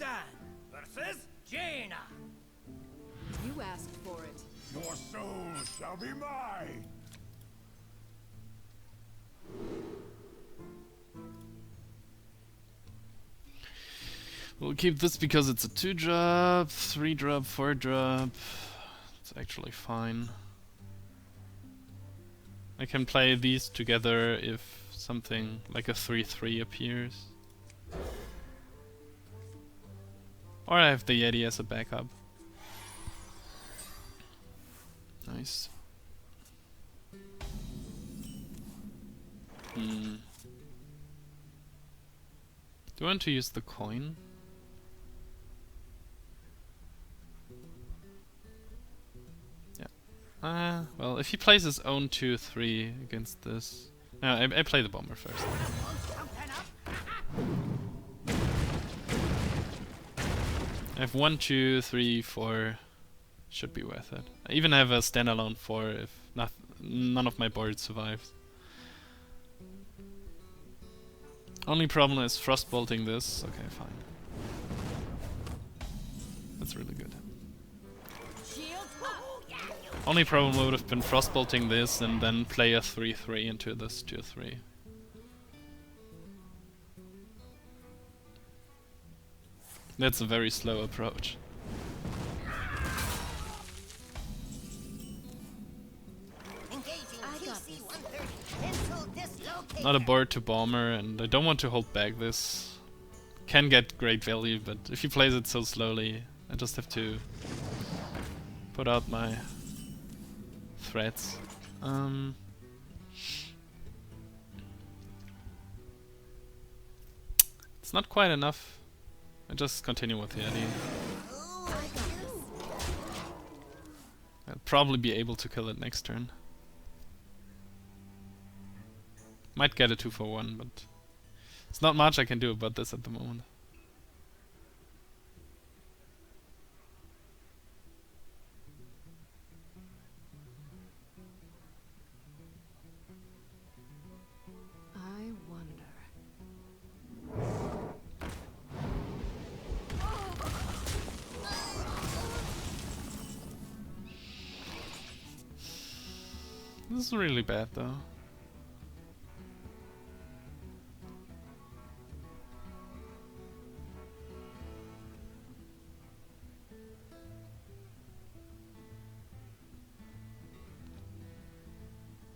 Paladin versus Jaina. You asked for it. Your soul shall be mine. We'll keep this because it's a 2-drop, 3-drop, 4-drop. It's actually fine. I can play these together if something like a 3-3 appears. Or I have the Yeti as a backup. Nice. Do I want to use the coin? Yeah. Well, if he plays his own 2-3 against this... No, I play the bomber first. I have 1, 2, 3, 4. Should be worth it. I even have a standalone 4 if none of my board survives. Only problem is frostbolting this. Okay, fine. That's really good. Only problem would have been frostbolting this and then play a 3-3 into this 2-3. That's a very slow approach. Not a board to bomber, and I don't want to hold back this. Can get great value, but if he plays it so slowly, I just have to put out my threats. It's not quite enough. I just continue with the Yeti. I'll probably be able to kill it next turn. Might get a 2-for-1, but it's not much I can do about this at the moment. I wonder. This is really bad though.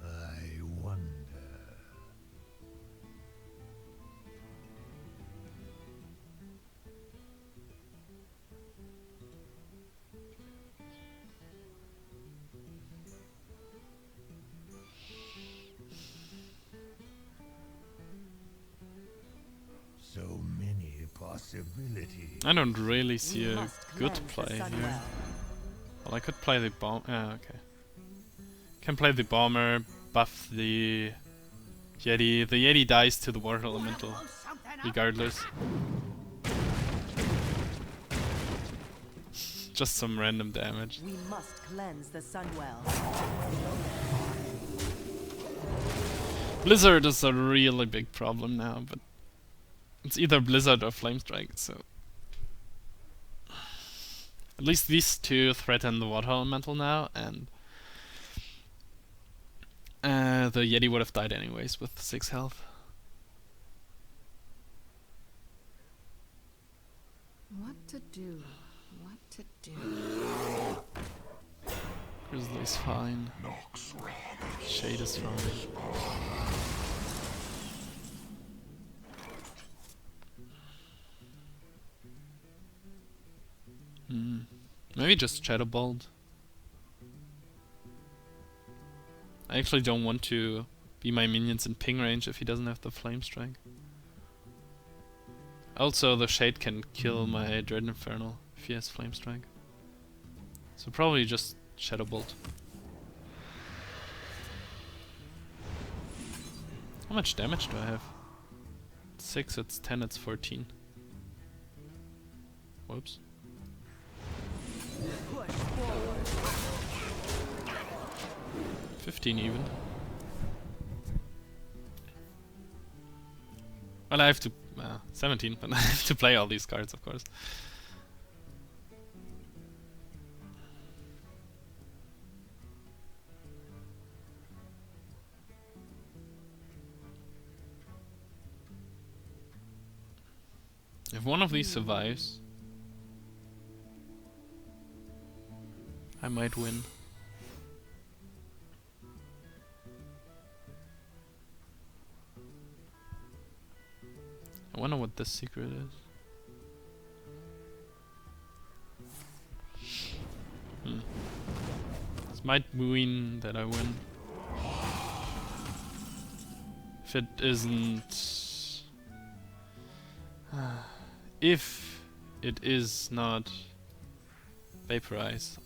I wonder. So many possibilities. I don't really see We a must good cleanse the play sun here. well. Well, I could play the bomb. Okay. Can play the bomber, buff the Yeti. The Yeti dies to the water elemental, regardless. Just some random damage. We must cleanse the sun well. Blizzard is a really big problem now, but it's either Blizzard or Flamestrike, so... At least these two threaten the water elemental now, and the Yeti would have died anyways with 6 health. What to do? What to do? Grizzly's fine. Shade is fine. Maybe just Shadow Bolt. I actually don't want to be my minions in ping range if he doesn't have the Flame Strike. Also, the Shade can kill my Dread Infernal if he has Flame Strike. So probably just Shadow Bolt. How much damage do I have? 6, it's 10, it's 14. Whoops. 15 even. Well, I have to 17, but I have to play all these cards, of course. If one of these survives, I might win. I wonder what this secret is. This might mean that I win. If it isn't... if it is not Vaporize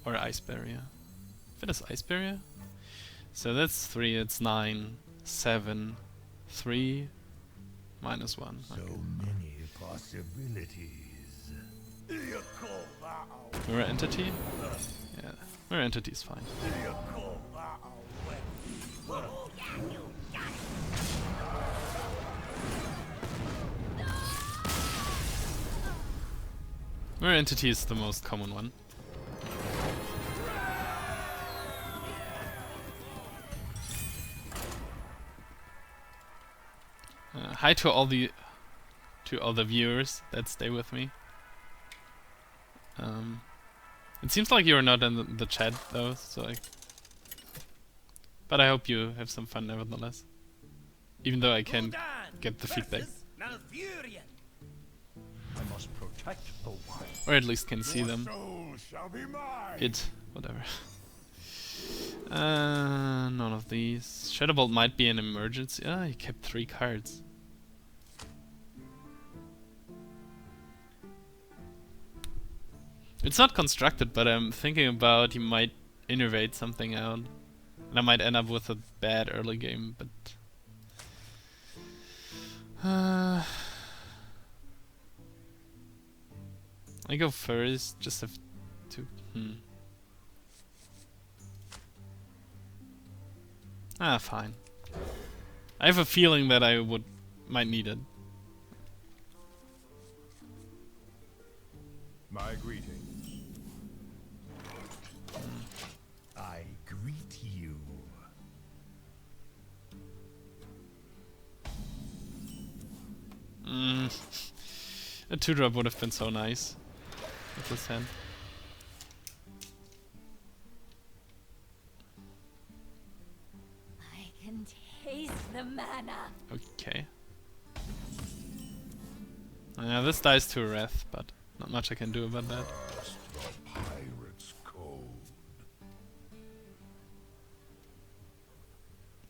or Ice Barrier. If it is Ice Barrier? So that's 3, it's 9, 7, 3, -1. So Okay. many possibilities. You call that Mirror Entity? Yeah, Mirror Entity is fine. you call that Mirror Entity is the most common one. Hi to all the viewers that stay with me. It seems like you're not in the chat though, so but I hope you have some fun nevertheless. Even though I can't get the feedback. I must protect the wild. Or at least can see them. soul shall be mine. It, whatever. None of these. Shadowbolt might be an emergency. Ah, he kept 3 cards. It's not constructed, but I'm thinking about he might innovate something out. And I might end up with a bad early game, but... I go first, just have to... fine. I have a feeling that I might need it. My greetings. I greet you. A 2-drop would have been so nice with this hand. I can taste the mana. Okay. This dies to a Wrath, but not much I can do about that. Pirate's code.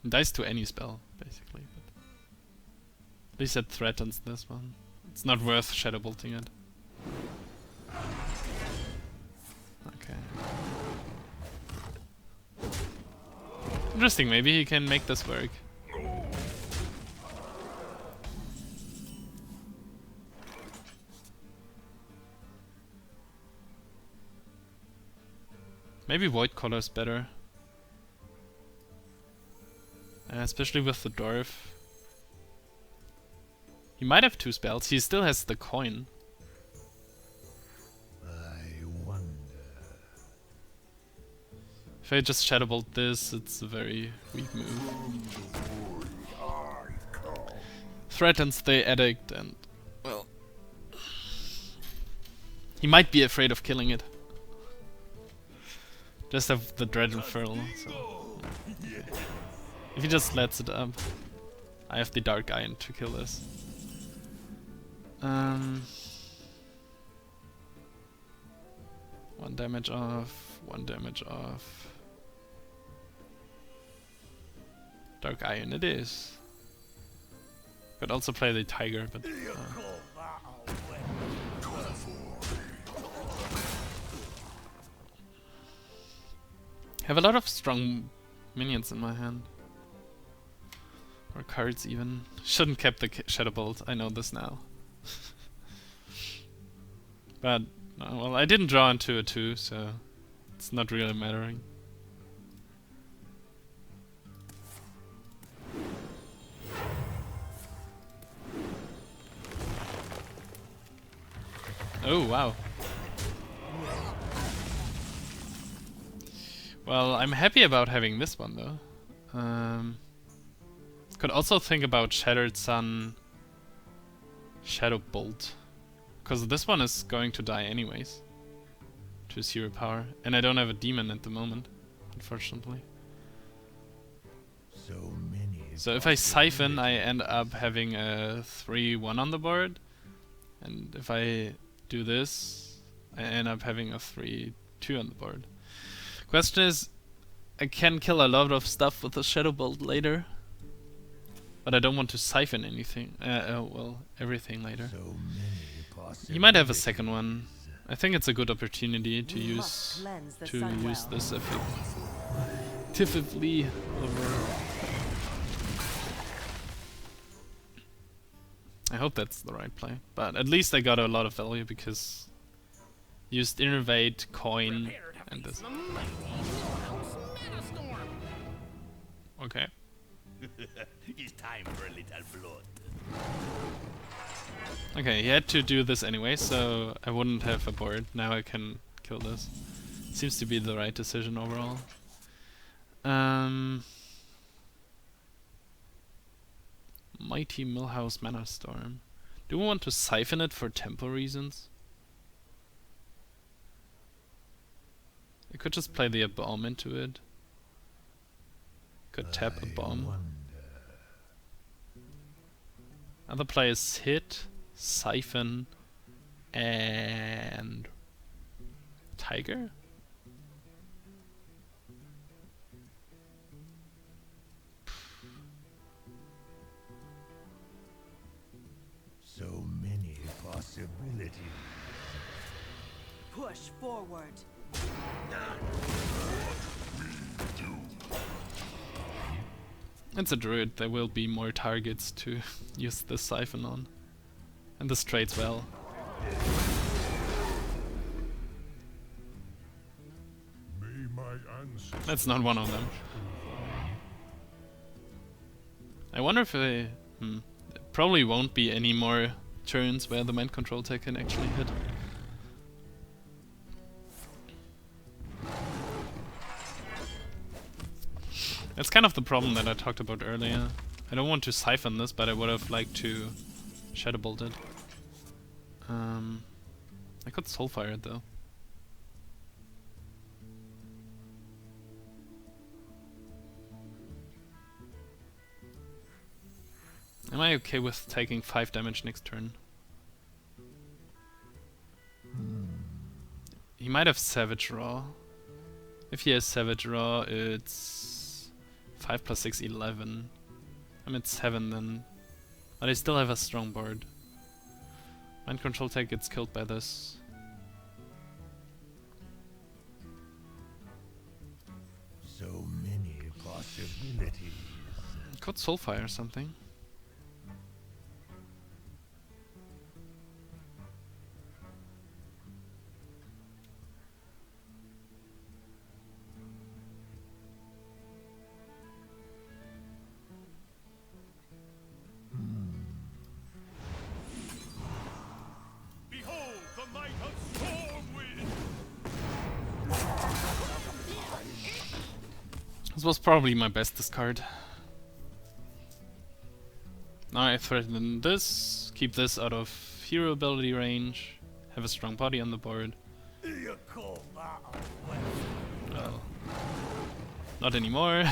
It dies to any spell, basically. But at least it threatens this one. It's not worth Shadow Bolting it. Okay. Interesting, maybe he can make this work. Maybe Void Color's better. Especially with the Dwarf. He might have 2 spells. He still has the coin. I wonder. If I just Shadow Bolt this, it's a very weak move. Threatens the Addict and... well... he might be afraid of killing it. Just have the Dread Infernal, so... if he just lets it up, I have the Dark Iron to kill this. 1 damage off, 1 damage off. Dark Iron it is. Could also play the Tiger, but... have a lot of strong minions in my hand. Or cards even. Shouldn't kept the Shadow Bolt, I know this now. But, well, I didn't draw into a 2, so it's not really mattering. Oh, wow. Well, I'm happy about having this one though. Could also think about Shattered Sun, Shadow Bolt, because this one is going to die anyways to 0 power, and I don't have a demon at the moment, unfortunately. So many. So if I siphon, I end up having a 3-1 on the board, and if I do this, I end up having a 3-2 on the board. Question is, I can kill a lot of stuff with the Shadow Bolt later, but I don't want to siphon anything. Well, everything later. So many possibilities. He might have a second one. I think it's a good opportunity to We use must cleanse the sun well. this effectively over. I hope that's the right play, but at least I got a lot of value because used Innervate, Coin, and this. Okay. It's time for a little blood. Okay, he had to do this anyway, so I wouldn't have a board. Now I can kill this. Seems to be the right decision overall. Mighty Millhouse Mana Storm. Do we want to siphon it for tempo reasons? I could just play the bomb into it. Could tap a bomb. Other players hit, siphon, and Tiger? So many possibilities. Push forward. It's a druid, there will be more targets to use this siphon on. And this trades well. May my ancestors. That's not one of them. I wonder if I... there probably won't be any more turns where the mind control tech can actually hit. That's kind of the problem that I talked about earlier. I don't want to siphon this, but I would have liked to Shadow Bolt it. I could Soulfire it though. Am I okay with taking 5 damage next turn? He might have Savage Raw. If he has Savage Raw, it's 5 plus 6, 11. I'm at 7 then. But I still have a strong board. Mind Control Tech gets killed by this. So many possibilities. Could Soulfire or something. Behold the might of Stormwind! This was probably my best discard. Now I threaten this, keep this out of hero ability range, have a strong body on the board. You call that a weapon? Well, not anymore.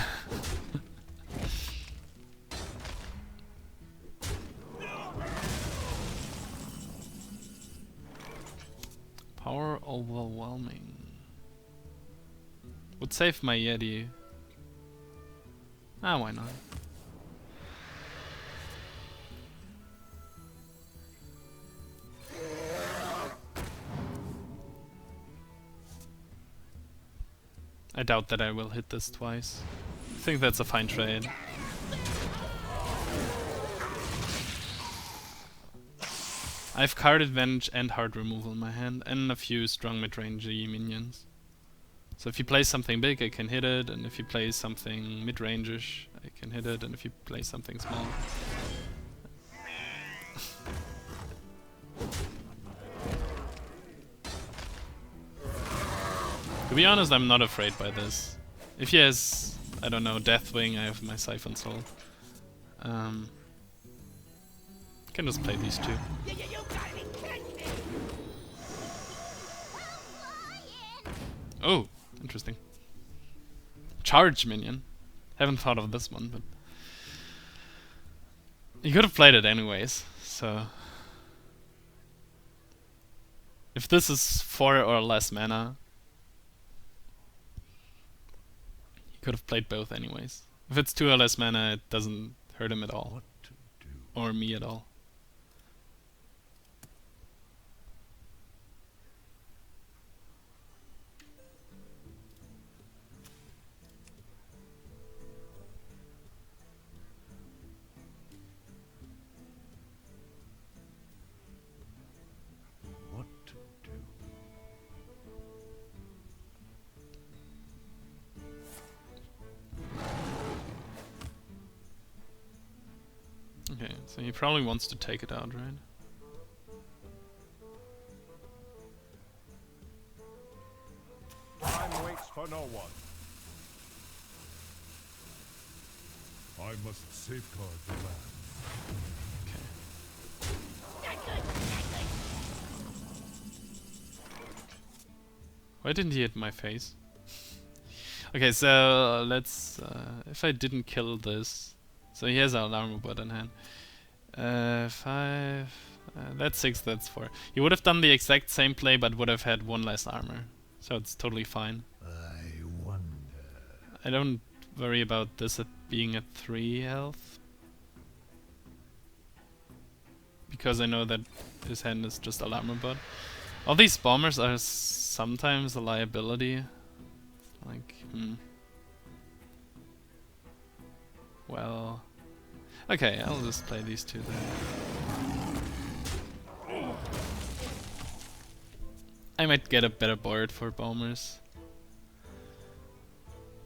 Power overwhelming. Would save my Yeti. Ah, why not? I doubt that I will hit this twice. I think that's a fine trade. I have card advantage and hard removal in my hand, and a few strong mid-rangey minions. So if he plays something big, I can hit it, and if he plays something mid-range-ish, I can hit it, and if he plays something small. be honest, I'm not afraid by this. If he has, I don't know, Deathwing, I have my Siphon Soul. Can just play these two. Oh, interesting. Charge minion. Haven't thought of this one, but you could have played it anyways, so if this is 4 or less mana, you could have played both anyways. If it's 2 or less mana, it doesn't hurt him at all. What to do? Or me at all. What to do? Okay, so he probably wants to take it out, right? Time waits for no one. I must safeguard the land. Why didn't he hit my face? Okay, so let's... if I didn't kill this... So he has an armor bot in hand. 5... that's 6, that's 4. He would have done the exact same play, but would have had 1 less armor. So it's totally fine. I wonder. I don't worry about this at being at 3 health. Because I know that his hand is just a armor bot. All these bombers are sometimes a liability. Like, well... Okay, I'll just play these two then. I might get a better board for bombers.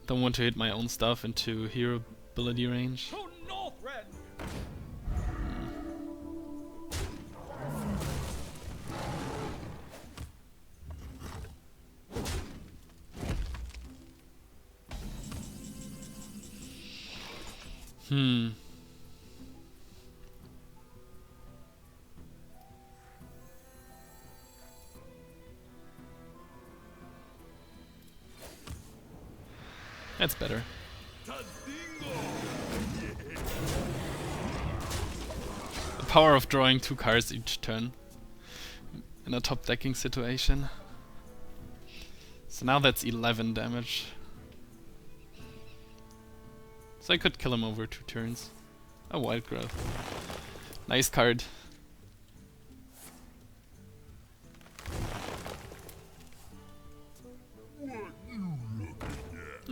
Don't want to hit my own stuff into hero ability range. That's better. The power of drawing 2 cards each turn in a top decking situation. So now that's 11 damage. So I could kill him over 2 turns. A Wild Growth. Nice card.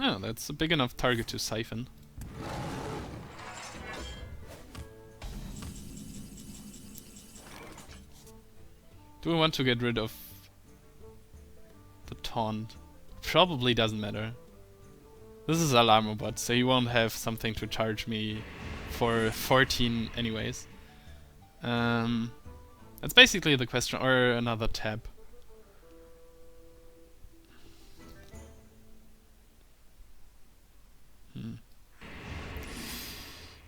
Oh, that's a big enough target to siphon. Do I want to get rid of the taunt? Probably doesn't matter. This is Alarmo bot, so he won't have something to charge me for 14 anyways. That's basically the question, or another tab.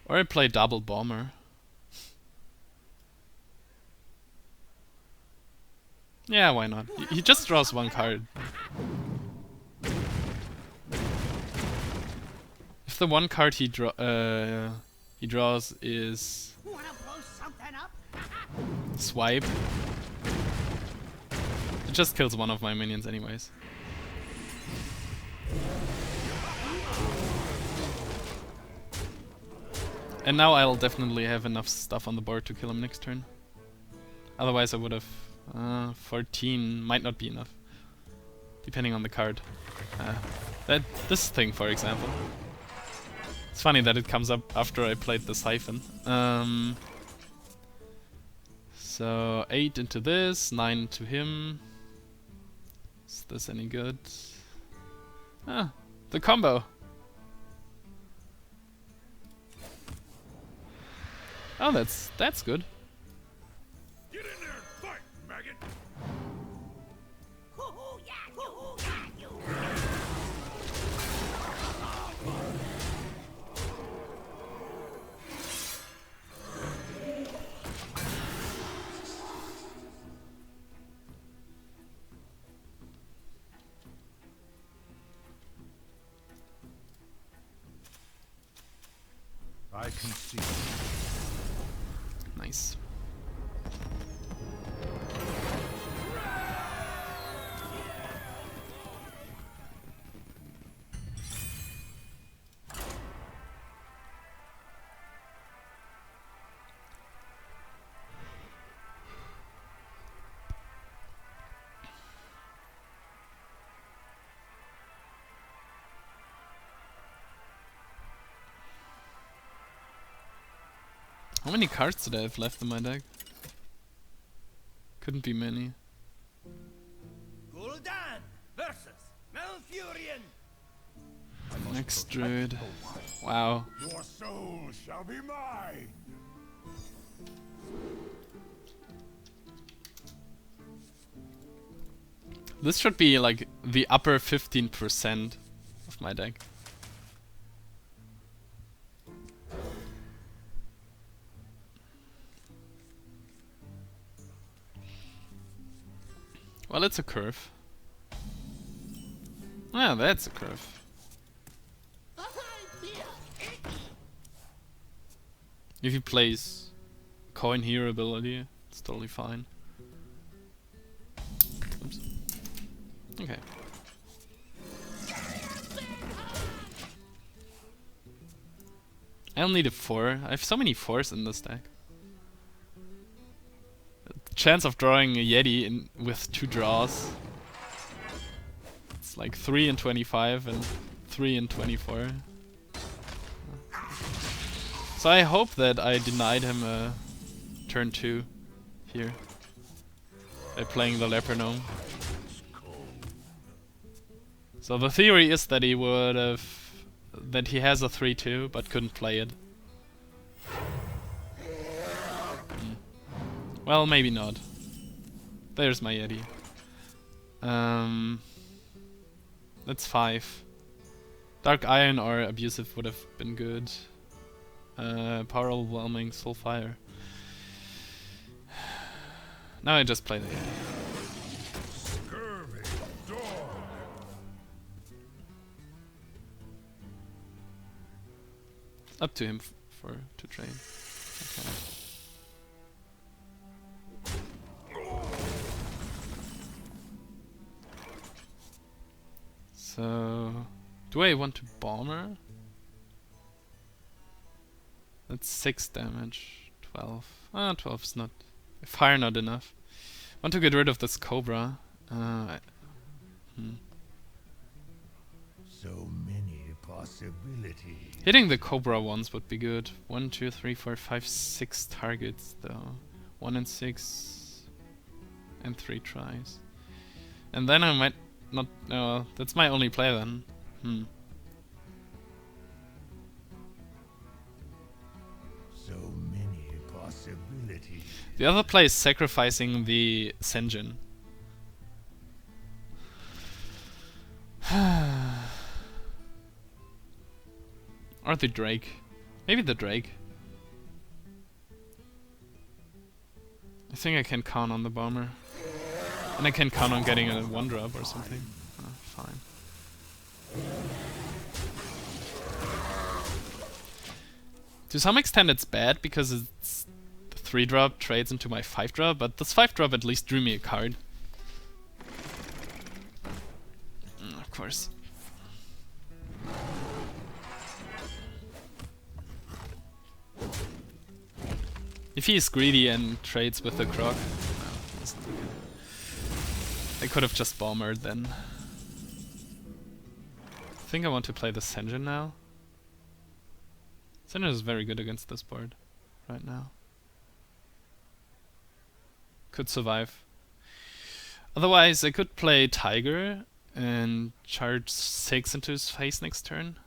Or I play double bomber. Yeah, why not? He just draws 1 card. If the 1 card he draws is swipe, it just kills one of my minions anyways. And now I'll definitely have enough stuff on the board to kill him next turn. Otherwise I would have... 14 might not be enough. Depending on the card. This thing, for example. It's funny that it comes up after I played the Siphon. So 8 into this, 9 to him. Is this any good? Ah, the combo! Oh, that's good. Get in there and fight, maggot! concealed. Nice. How many cards did I have left in my deck? Couldn't be many. Gul'dan versus Malfurion. Next Druid. Wow. Your soul shall be mine. This should be like the upper 15% of my deck. Well, it's a curve. Ah, that's a curve. If he plays coin here ability, it's totally fine. Oops. Okay. I only need a 4. I have so many 4s in this deck. The chance of drawing a Yeti in with 2 draws. It's like 3 in 25 and 3 in 24. So I hope that I denied him a turn 2 here by playing the Leper Gnome. So the theory is that he would have, that he has a 3-2 but couldn't play it. Well, maybe not. There's my Yeti. That's 5. Dark Iron or Abusive would have been good. Power Overwhelming, Soulfire. Now I just play the Yeti. Scurvy dog. Up to him to trade. Okay. So, do I want to bomber? That's 6 damage. 12. Ah, 12 is not. Fire not enough. Want to get rid of this Cobra. So many possibilities. Hitting the Cobra once would be good. 1, 2, 3, 4, 5, 6 targets though. 1 and 6 and 3 tries. And then I might not. No, that's my only play then. So many possibilities. The other play is sacrificing the Senjin. Or the Drake. Maybe the Drake. I think I can count on the bomber. And I can count on getting a 1-drop or something. Fine. To some extent it's bad because it's the 3-drop trades into my 5-drop, but this 5-drop at least drew me a card. Of course. If he is greedy and trades with the Croc, no, he's not good. I could have just bombered then. I think I want to play the Senjin now. Senjin is very good against this board right now. Could survive. Otherwise, I could play Tiger and charge 6 into his face next turn.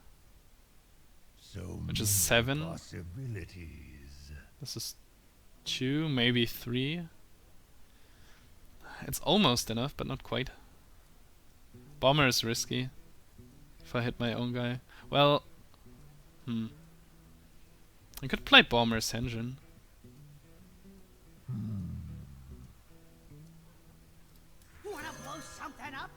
So Which is many 7. possibilities. This is 2, maybe 3. It's almost enough, but not quite. Bomber is risky. If I hit my own guy. Well, I could play Bomber's Engine. Wanna blow something up?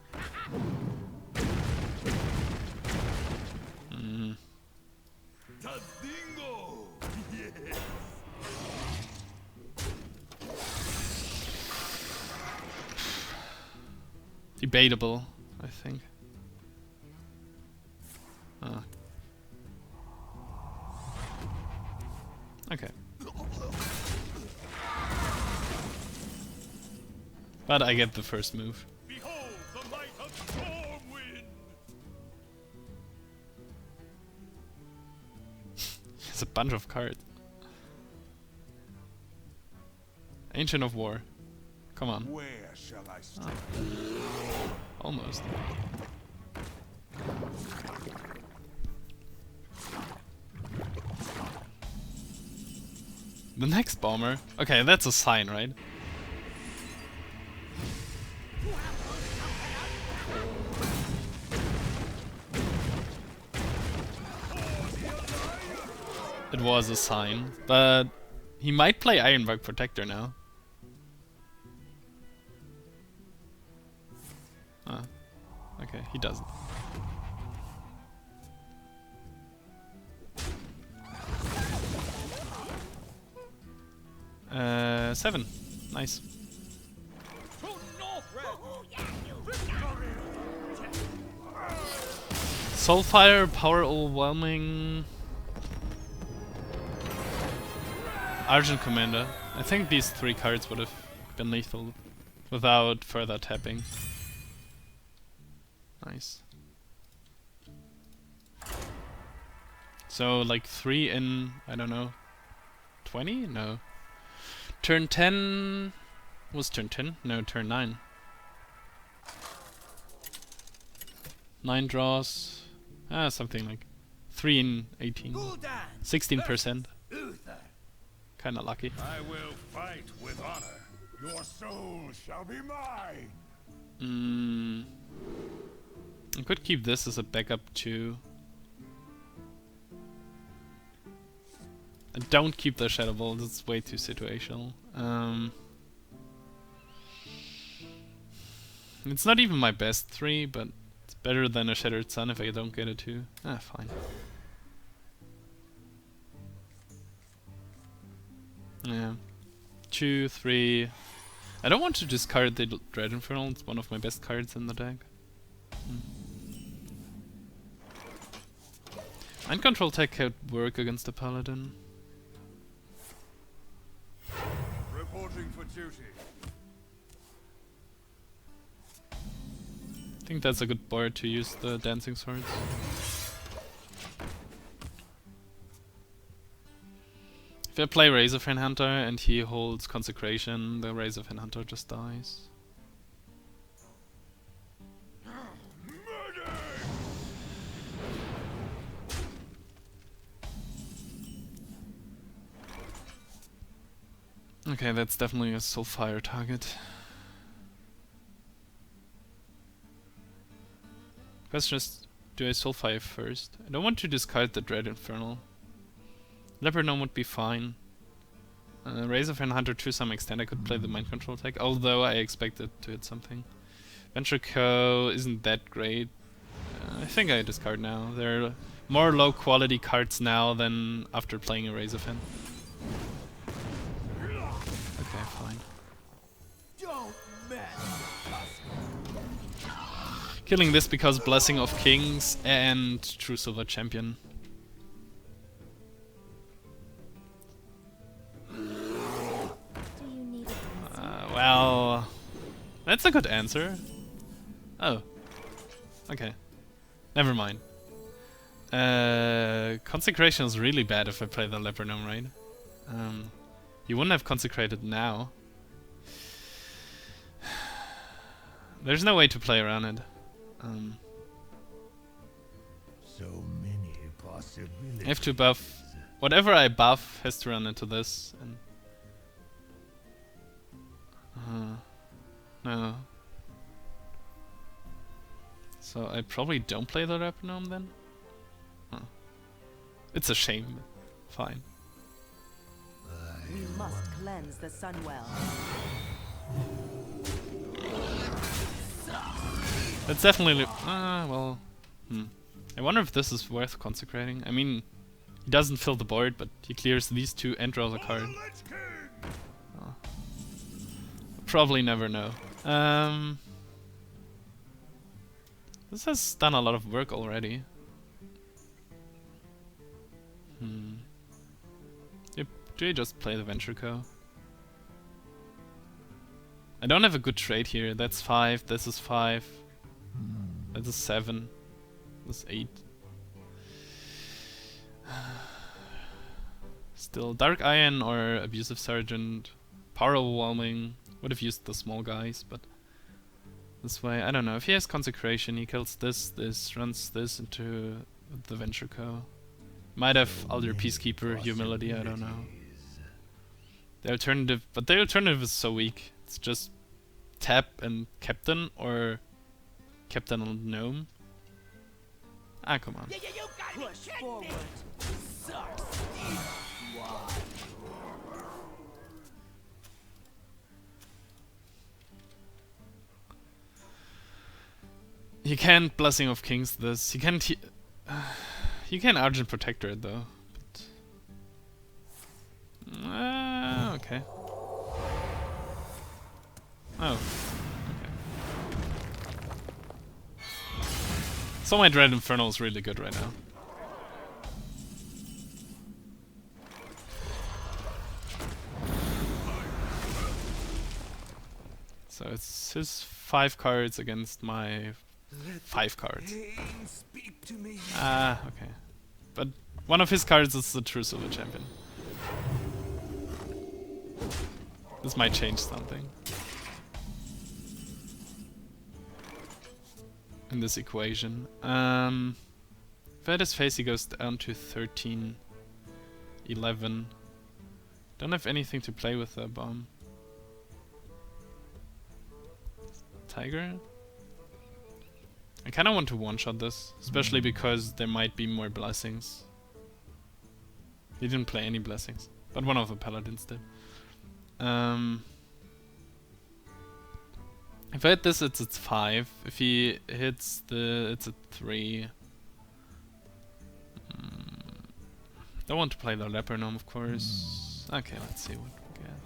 Tadingo! debatable, I think. Okay. But I get the first move. Behold the might of Stormwind! It's a bunch of cards. Ancient of War. Come on. Where shall I start? Almost. The next bomber. Okay, that's a sign, right? It was a sign, but he might play Ironbark Protector now. Ah, okay, he doesn't. Seven. Nice. Soulfire, Power Overwhelming, Argent Commander. I think these three cards would have been lethal without further tapping. Nice. So like 3 in, I don't know, 20? No. Turn 10 was turn 10? No, turn 9. 9 draws. Something like 3 in 18. 16%. Kinda lucky. I will fight with honor. Your soul shall be mine. I could keep this as a backup too. And don't keep the Shadow Ball, that's way too situational. It's not even my best 3, but it's better than a Shattered Sun if I don't get it too. Fine. Yeah. 2, 3. I don't want to discard the Dread Infernal, it's one of my best cards in the deck. Mind Control tech could work against the Paladin. Reporting for duty. I think that's a good board to use the Dancing Swords. If I play Razorfen Hunter and he holds Consecration, the Razorfen Hunter just dies. Okay, that's definitely a Soulfire target. Question is, do I Soulfire first? I don't want to discard the Dread Infernal. Leopard Gnome would be fine. Razorfen Hunter to some extent I could play the Mind Control tech, although I expect it to hit something. Venture Co isn't that great. I think I discard now. There are more low quality cards now than after playing a Razorfen. Okay, fine. Killing this because Blessing of Kings and True Silver Champion. Well, that's a good answer. Oh. Okay. Never mind. Consecration is really bad if I play the Leopard Gnome, right? You wouldn't have consecrated now. There's no way to play around it. So many possibilities. I have to buff. Whatever I buff has to run into this. And no. So I probably don't play the Leopard Gnome then? Huh. It's a shame. Fine. We must cleanse the Sunwell. That's definitely... well... I wonder if this is worth consecrating. I mean, he doesn't fill the board, but he clears these two and draws a card. Probably never know. This has done a lot of work already. Yep. Do I just play the Venture Co? I don't have a good trade here. That's 5, this is 5. That's a 7. That's 8. Still, Dark Iron or Abusive Sergeant. Power Overwhelming. Would have used the small guys, but this way, I don't know. If he has Consecration, he kills this, runs this into the Venture Co. Might have Elder Peacekeeper, Humility, I don't know. The alternative, but the alternative is so weak. It's just tap and Captain, or Captain and Gnome. Ah, come on. Push forward. You can't Blessing of Kings this. You can't. You can Argent Protector it though. But, okay. Oh. Okay. So my Dread Inferno is really good right now. So it's his 5 cards against my 5 cards. Ah, okay. But one of his cards is the True Silver Champion. This might change something in this equation. If I had his face, he goes down to 13, 11. Don't have anything to play with the bomb. Tiger? I kinda want to one-shot this, especially because there might be more blessings. He didn't play any blessings, but one of the paladins did. If I hit this, it's 5. If he hits the, it's a 3. Don't want to play the Leper Gnome, of course. Okay, let's see what we get.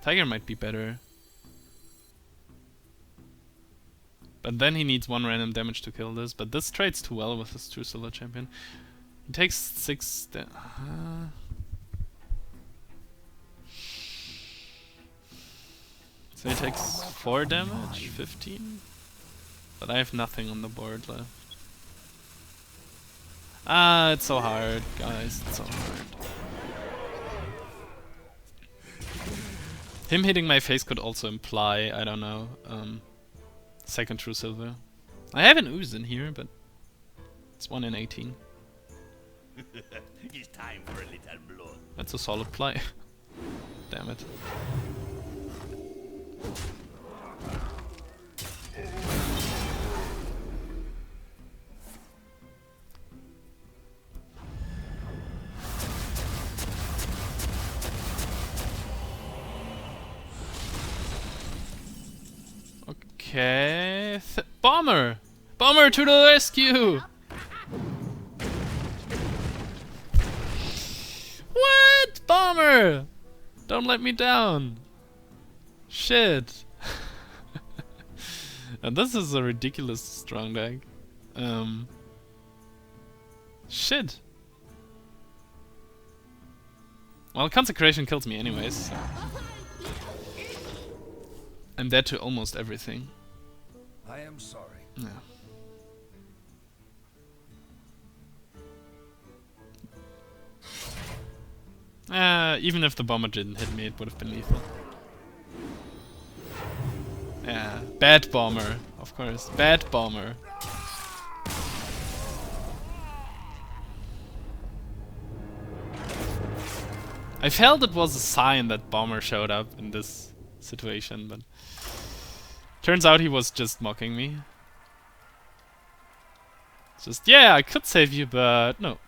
Tiger might be better. But then he needs 1 random damage to kill this. But this trades too well with his True Silver Champion. He takes 6 so he takes 4 damage, 15. But I have nothing on the board left. Ah, it's so hard, guys. It's so hard. Him hitting my face could also imply, I don't know, second True Silver. I have an Ooze in here, but it's 1 in 18. It's time for a little blood. That's a solid play. Damn it. Okay, Bomber! Bomber to the rescue! What? Bomber! Don't let me down! Shit! And this is a ridiculous strong deck. Shit! Well, Consecration kills me anyways, so. I'm dead to almost everything. I am sorry. Yeah. Even if the bomber didn't hit me, it would have been lethal. Yeah, bad bomber, of course. Bad bomber. I felt it was a sign that bomber showed up in this situation, but turns out he was just mocking me. Just, yeah, I could save you, but no.